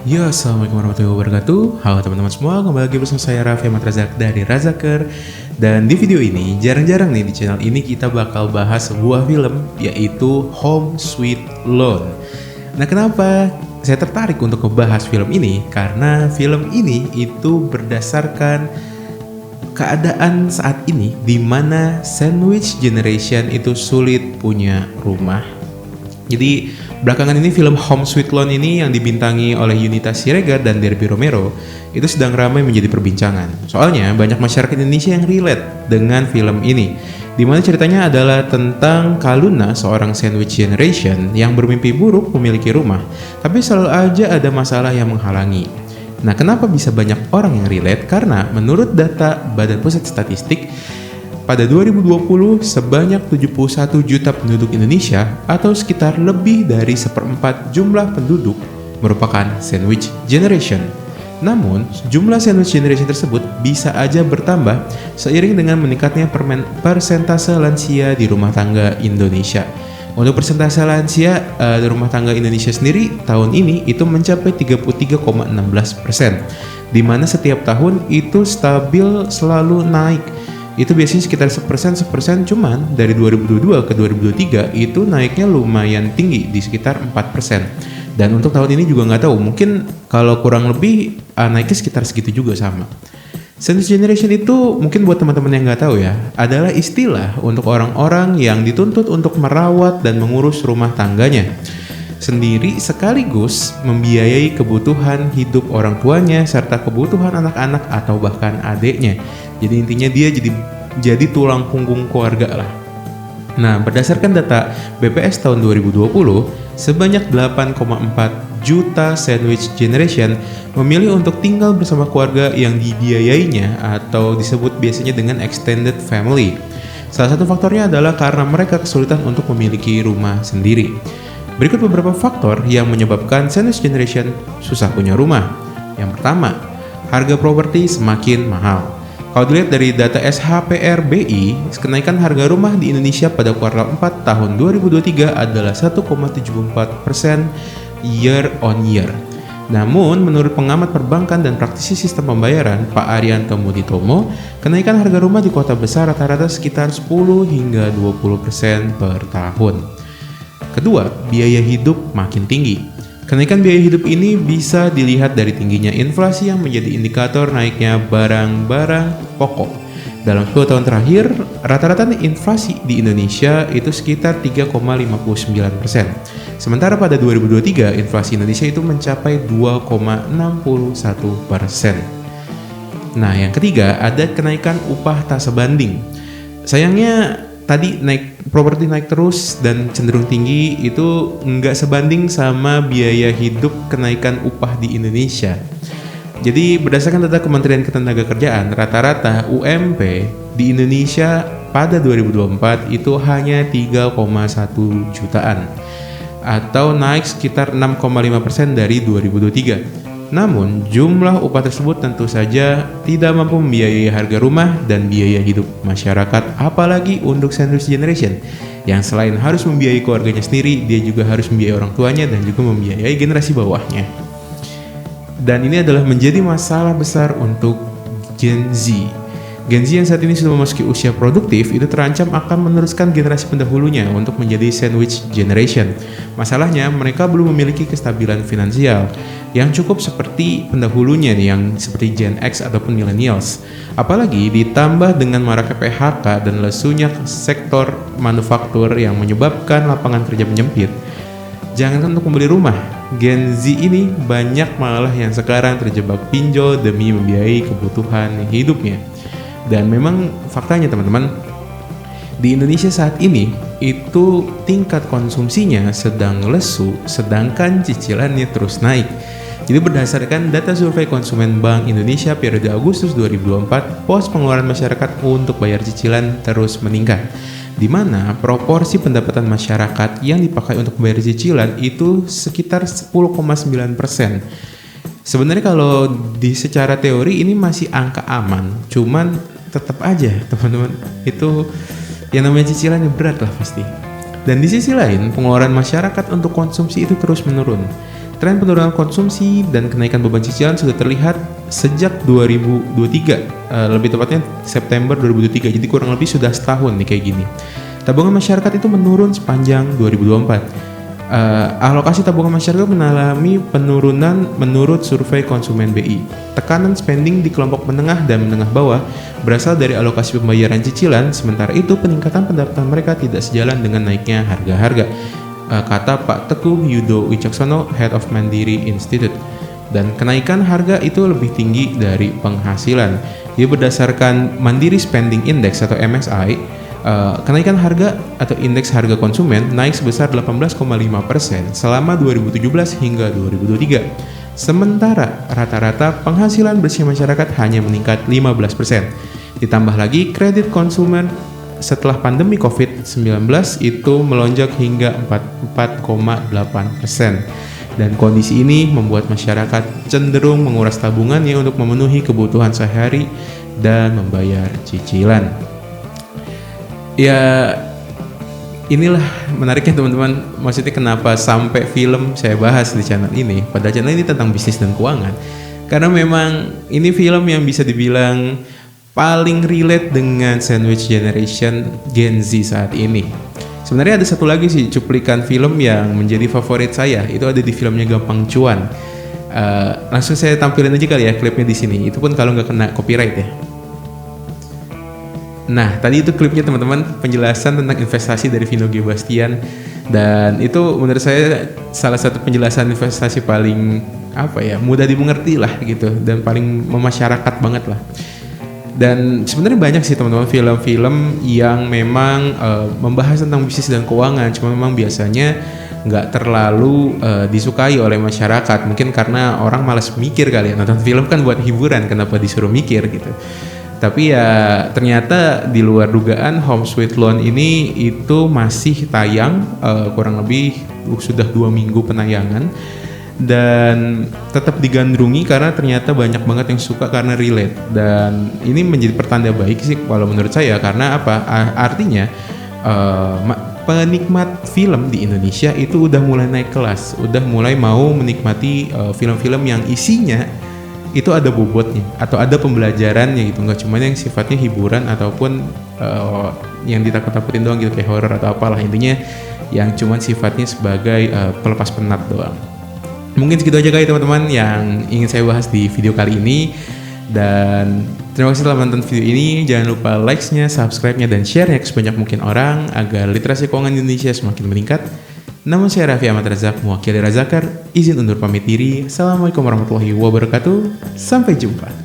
Ya, assalamualaikum warahmatullahi wabarakatuh. Halo teman-teman semua, kembali lagi bersama saya Raffi Ahmad Razak dari Razaker. Dan di video ini, jarang-jarang nih di channel ini kita bakal bahas sebuah film, yaitu Home Sweet Loan. Nah, kenapa saya tertarik untuk membahas film ini? Karena film ini itu berdasarkan keadaan saat ini di mana sandwich generation itu sulit punya rumah. Jadi belakangan ini film Home Sweet Loan ini yang dibintangi oleh Yunita Siregar dan Derby Romero itu sedang ramai menjadi perbincangan. Soalnya banyak masyarakat Indonesia yang relate dengan film ini, di mana ceritanya adalah tentang Kaluna, seorang sandwich generation yang bermimpi buruk memiliki rumah, tapi selalu aja ada masalah yang menghalangi. Nah, kenapa bisa banyak orang yang relate? Karena menurut data Badan Pusat Statistik, pada 2020, sebanyak 71 juta penduduk Indonesia atau sekitar lebih dari seperempat jumlah penduduk merupakan sandwich generation. Namun, jumlah sandwich generation tersebut bisa aja bertambah seiring dengan meningkatnya persentase lansia di rumah tangga Indonesia. Untuk persentase lansia di rumah tangga Indonesia sendiri tahun ini itu mencapai 33,16%, di mana setiap tahun itu stabil selalu naik. Itu biasanya sekitar 1%, cuman dari 2022 ke 2023 itu naiknya lumayan tinggi di sekitar 4%. Dan untuk tahun ini juga nggak tahu, mungkin kalau kurang lebih naiknya sekitar segitu juga sama. Sandwich generation itu mungkin buat teman-teman yang nggak tahu ya, adalah istilah untuk orang-orang yang dituntut untuk merawat dan mengurus rumah tangganya sendiri sekaligus membiayai kebutuhan hidup orang tuanya serta kebutuhan anak-anak atau bahkan adiknya. Jadi intinya dia jadi tulang punggung keluarga lah. Nah, berdasarkan data BPS tahun 2020, sebanyak 8,4 juta sandwich generation memilih untuk tinggal bersama keluarga yang dibiayainya atau disebut biasanya dengan extended family. Salah satu faktornya adalah karena mereka kesulitan untuk memiliki rumah sendiri. Berikut beberapa faktor yang menyebabkan sandwich generation susah punya rumah. Yang pertama, harga properti semakin mahal. Kalau dilihat dari data SHPR BI, kenaikan harga rumah di Indonesia pada kuartal 4 tahun 2023 adalah 1,74% year on year. Namun, menurut pengamat perbankan dan praktisi sistem pembayaran, Pak Arianto Muditomo, kenaikan harga rumah di kota besar rata-rata sekitar 10 hingga 20% per tahun. Kedua, biaya hidup makin tinggi. Kenaikan biaya hidup ini bisa dilihat dari tingginya inflasi yang menjadi indikator naiknya barang-barang pokok. Dalam 10 tahun terakhir, rata-rata inflasi di Indonesia itu sekitar 3,59%. Sementara pada 2023, inflasi Indonesia itu mencapai 2,61%. Nah, yang ketiga, ada kenaikan upah tak sebanding. Sayangnya, tadi properti naik terus dan cenderung tinggi itu nggak sebanding sama biaya hidup kenaikan upah di Indonesia. Jadi berdasarkan data Kementerian Ketenagakerjaan, rata-rata UMP di Indonesia pada 2024 itu hanya 3,1 jutaan atau naik sekitar 6,5% dari 2023. Namun, jumlah upah tersebut tentu saja tidak mampu membiayai harga rumah dan biaya hidup masyarakat, apalagi untuk sandwich generation, yang selain harus membiayai keluarganya sendiri, dia juga harus membiayai orang tuanya dan juga membiayai generasi bawahnya. Dan ini adalah menjadi masalah besar untuk Gen Z. Gen Z yang saat ini sudah memasuki usia produktif itu terancam akan meneruskan generasi pendahulunya untuk menjadi sandwich generation. Masalahnya, mereka belum memiliki kestabilan finansial yang cukup seperti pendahulunya nih, yang seperti Gen X ataupun millennials. Apalagi ditambah dengan maraknya PHK dan lesunya sektor manufaktur yang menyebabkan lapangan kerja menyempit. Jangan untuk membeli rumah, Gen Z ini banyak malah yang sekarang terjebak pinjol demi membiayai kebutuhan hidupnya. Dan memang faktanya teman-teman, di Indonesia saat ini itu tingkat konsumsinya sedang lesu, sedangkan cicilannya terus naik. Jadi berdasarkan data survei konsumen Bank Indonesia periode Agustus 2024, pos pengeluaran masyarakat untuk bayar cicilan terus meningkat, di mana proporsi pendapatan masyarakat yang dipakai untuk membayar cicilan itu sekitar 10,9%. Sebenarnya kalau secara teori ini masih angka aman, cuman tetap aja teman-teman itu yang namanya cicilan berat lah pasti. Dan di sisi lain pengeluaran masyarakat untuk konsumsi itu terus menurun. tren penurunan konsumsi dan kenaikan beban cicilan sudah terlihat sejak 2023, lebih tepatnya September 2023, jadi kurang lebih sudah setahun nih kayak gini. Tabungan masyarakat itu menurun sepanjang 2024. Alokasi tabungan masyarakat mengalami penurunan menurut survei konsumen BI. Tekanan spending di kelompok menengah dan menengah bawah berasal dari alokasi pembayaran cicilan, sementara itu peningkatan pendapatan mereka tidak sejalan dengan naiknya harga-harga, kata Pak Teguh Yudo Wicaksono, Head of Mandiri Institute. Dan kenaikan harga itu lebih tinggi dari penghasilan. Dia berdasarkan Mandiri Spending Index atau MSI. Kenaikan harga atau indeks harga konsumen naik sebesar 18,5% selama 2017 hingga 2023. Sementara rata-rata penghasilan bersih masyarakat hanya meningkat 15%. Ditambah lagi kredit konsumen setelah pandemi COVID-19 itu melonjak hingga 4,8%. Dan kondisi ini membuat masyarakat cenderung menguras tabungannya untuk memenuhi kebutuhan sehari dan membayar cicilan. Ya, inilah menariknya teman-teman. Maksudnya kenapa sampai film saya bahas di channel ini. Pada channel ini tentang bisnis dan keuangan. Karena memang ini film yang bisa dibilang paling relate dengan sandwich generation Gen Z saat ini. Sebenarnya ada satu lagi sih cuplikan film yang menjadi favorit saya. Itu ada di filmnya Gampang Cuan. Langsung saya tampilin aja kali ya klipnya di sini. Itu pun kalau nggak kena copyright ya. Nah, tadi itu klipnya teman-teman, penjelasan tentang investasi dari Vino G. Bastian. Dan itu menurut saya salah satu penjelasan investasi paling mudah dimengerti lah gitu, dan paling memasyarakat banget lah. Dan sebenarnya banyak sih teman-teman film-film yang memang membahas tentang bisnis dan keuangan, cuma memang biasanya nggak terlalu disukai oleh masyarakat. Mungkin karena orang malas mikir kali ya, nonton film kan buat hiburan, kenapa disuruh mikir gitu. Tapi ya ternyata di luar dugaan Home Sweet Loan ini itu masih tayang, kurang lebih sudah 2 minggu penayangan, dan tetap digandrungi karena ternyata banyak banget yang suka karena relate. Dan ini menjadi pertanda baik sih kalau menurut saya, karena artinya penikmat film di Indonesia itu udah mulai naik kelas, udah mulai mau menikmati film-film yang isinya itu ada bobotnya atau ada pembelajarannya gitu, nggak cuma yang sifatnya hiburan ataupun yang ditakut-takutin doang gitu kayak horor atau apalah, intinya yang cuma sifatnya sebagai pelepas penat doang. Mungkin segitu aja kali teman-teman yang ingin saya bahas di video kali ini, dan terima kasih telah menonton video ini. Jangan lupa likes-nya, subscribe-nya, dan share-nya ke sebanyak mungkin orang agar literasi keuangan Indonesia semakin meningkat. Namun saya Raffi Ahmad Razak, mewakili Razakar, izin undur pamit diri. Assalamualaikum warahmatullahi wabarakatuh. Sampai jumpa.